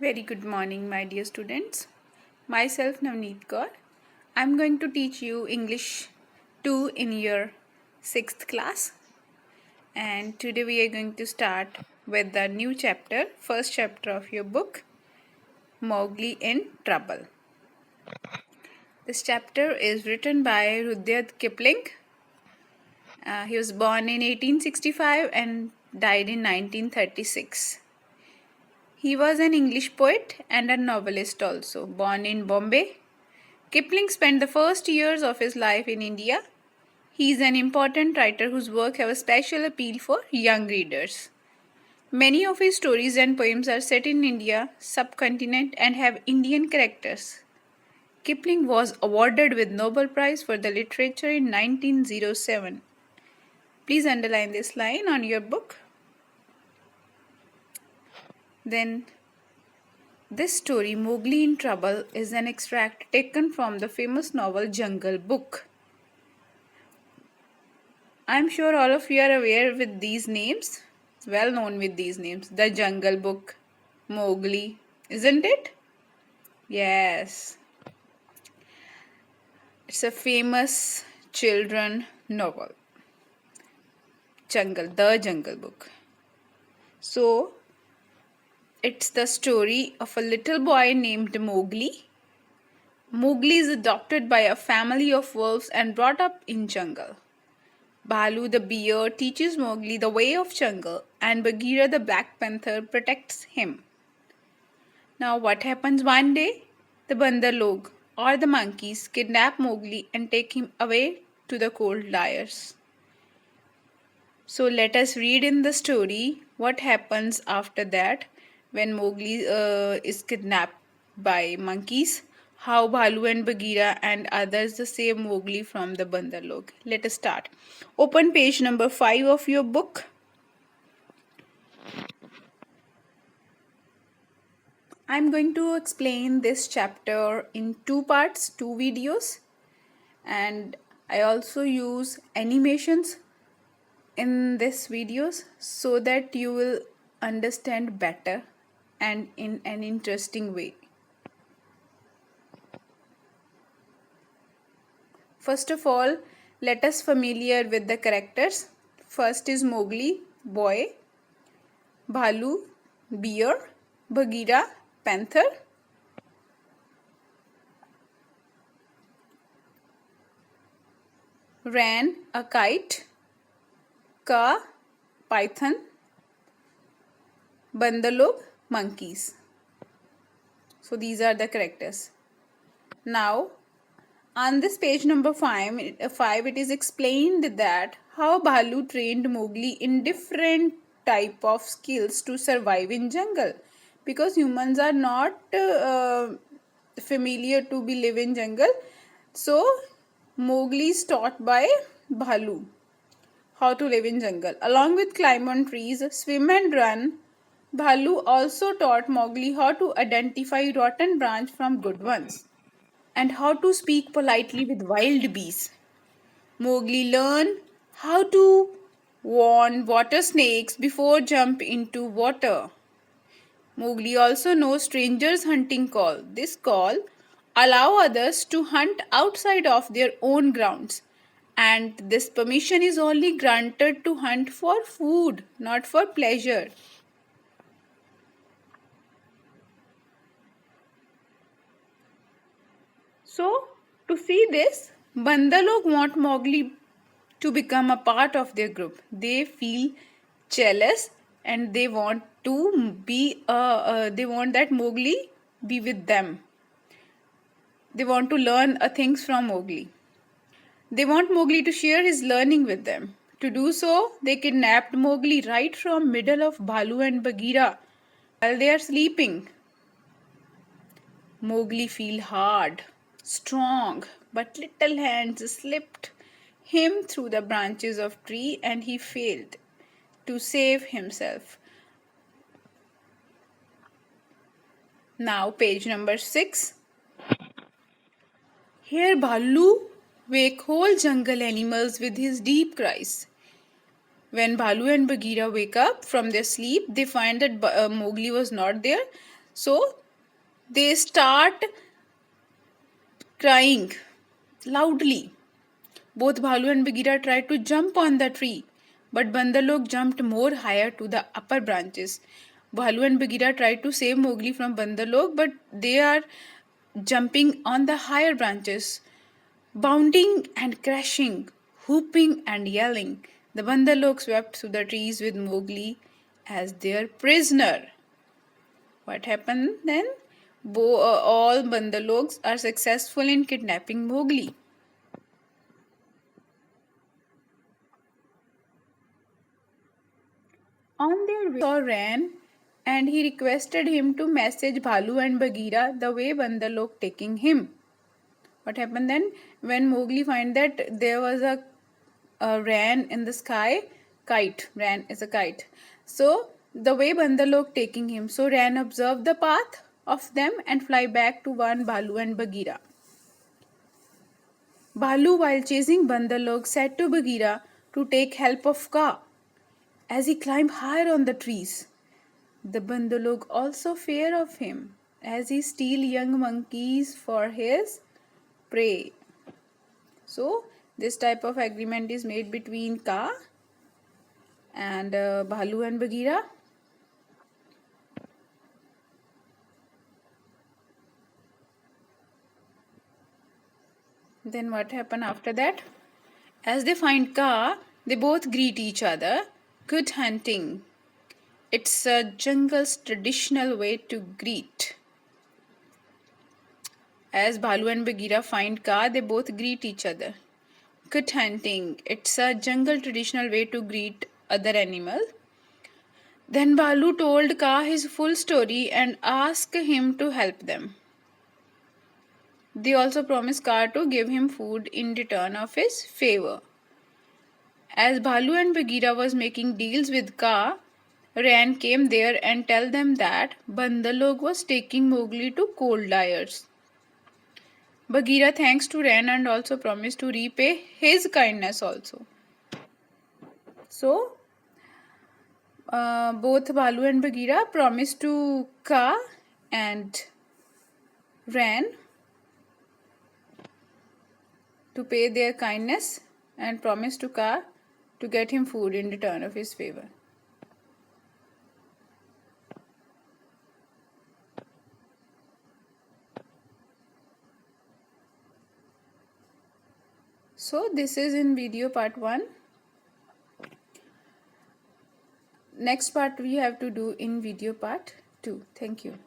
Very good morning, my dear students. Myself, Navneet Kaur. I'm going to teach you English 2 in your 6th class. And today we are going to start with the new chapter, first chapter of your book, Mowgli in Trouble. This chapter is written by Rudyard Kipling. He was born in 1865 and died in 1936. He was an English poet and a novelist also, born in Bombay. Kipling spent the first years of his life in India. He is an important writer whose work have a special appeal for young readers. Many of his stories and poems are set in India subcontinent and have Indian characters. Kipling was awarded with Nobel Prize for the Literature in 1907. Please underline this line on your book. Then this story, Mowgli in Trouble, is an extract taken from the famous novel Jungle Book. I'm sure all of you are aware with these names, well known with these names. The Jungle Book, Mowgli, isn't it? Yes. It's a famous children novel. The Jungle Book. So, it's the story of a little boy named Mowgli. Mowgli is adopted by a family of wolves and brought up in jungle. Bhalu the bear teaches Mowgli the way of jungle and Bagheera the black panther protects him. Now what happens one day? The Bandar-log or the monkeys kidnap Mowgli and take him away to the cold liars. So let us read in the story what happens after that when Mowgli is kidnapped by monkeys. How Bhalu and Bagheera and others save Mowgli from the Bandar-log. Let us start. Open page number 5 of your book. I'm going to explain this chapter in 2 parts, 2 videos, and I also use animations in these videos so that you will understand better and in an interesting way. First of all, let us familiar with the characters. First is Mowgli, boy, Bhalu, bear, Bagheera, panther, Ran, a kite, Ka, python, Bandar-log, monkeys. So these are the characters. Now on this page number 5, it is explained that how Bhalu trained Mowgli in different type of skills to survive in jungle, because humans are not familiar to be live in jungle. So Mowgli is taught by Bhalu how to live in jungle. Along with climb on trees, swim and run, Bhalu also taught Mowgli how to identify rotten branch from good ones and how to speak politely with wild beasts. Mowgli learned how to warn water snakes before jump into water. Mowgli also knows strangers' hunting call. This call allow others to hunt outside of their own grounds, and this permission is only granted to hunt for food, not for pleasure. So, to see this, Bandar-log want Mowgli to become a part of their group. They feel jealous and they want to be they want that Mowgli be with them. They want to learn things from Mowgli. They want Mowgli to share his learning with them. To do so, they kidnapped Mowgli right from middle of Bhalu and Bagheera while they are sleeping. Mowgli feel hard, strong, but little hands slipped him through the branches of tree and he failed to save himself. Now page number 6. Here Bhalu wake whole jungle animals with his deep cries. When Bhalu and Bagheera wake up from their sleep, they find that Mowgli was not there. So they start crying loudly. Both Bhalu and Bagheera tried to jump on the tree, but Bandalok jumped more higher to the upper branches. Bhalu and Bagheera tried to save Mowgli from Bandalok, but they are jumping on the higher branches, bounding and crashing, whooping and yelling. The Bandalok swept through the trees with Mowgli as their prisoner. What happened then? All Bandaloks are successful in kidnapping Mowgli. On their way, saw Ran and he requested him to message Bhalu and Bagheera the way Bandalok taking him. What happened then? When Mowgli find that there was a Ran in the sky, kite. Ran is a kite. So the way Bandalok taking him. So Ran observed the path of them and fly back to warn Bhalu and Bagheera. Bhalu, while chasing Bandalok, said to Bagheera to take help of Kaa as he climbed higher on the trees. The Bandalok also fear of him as he steal young monkeys for his prey. So this type of agreement is made between Kaa and Bhalu and Bagheera. Then what happened after that? As they find Kaa, they both greet each other. Good hunting. It's a jungle's traditional way to greet. As Bhalu and Bagheera find Kaa, they both greet each other. Good hunting. It's a jungle traditional way to greet other animal. Then Bhalu told Kaa his full story and asked him to help them. They also promised Kaa to give him food in return of his favor. As Bhalu and Bagheera was making deals with Kaa, Ran came there and tell them that Bandalok was taking Mowgli to Cold Liars. Bagheera thanks to Ran and also promised to repay his kindness also. So, both Bhalu and Bagheera promised to Kaa and Ran to pay their kindness and promised to Kaa to get him food in return of his favor. So this is in video part 1. Next part we have to do in video part 2. Thank you.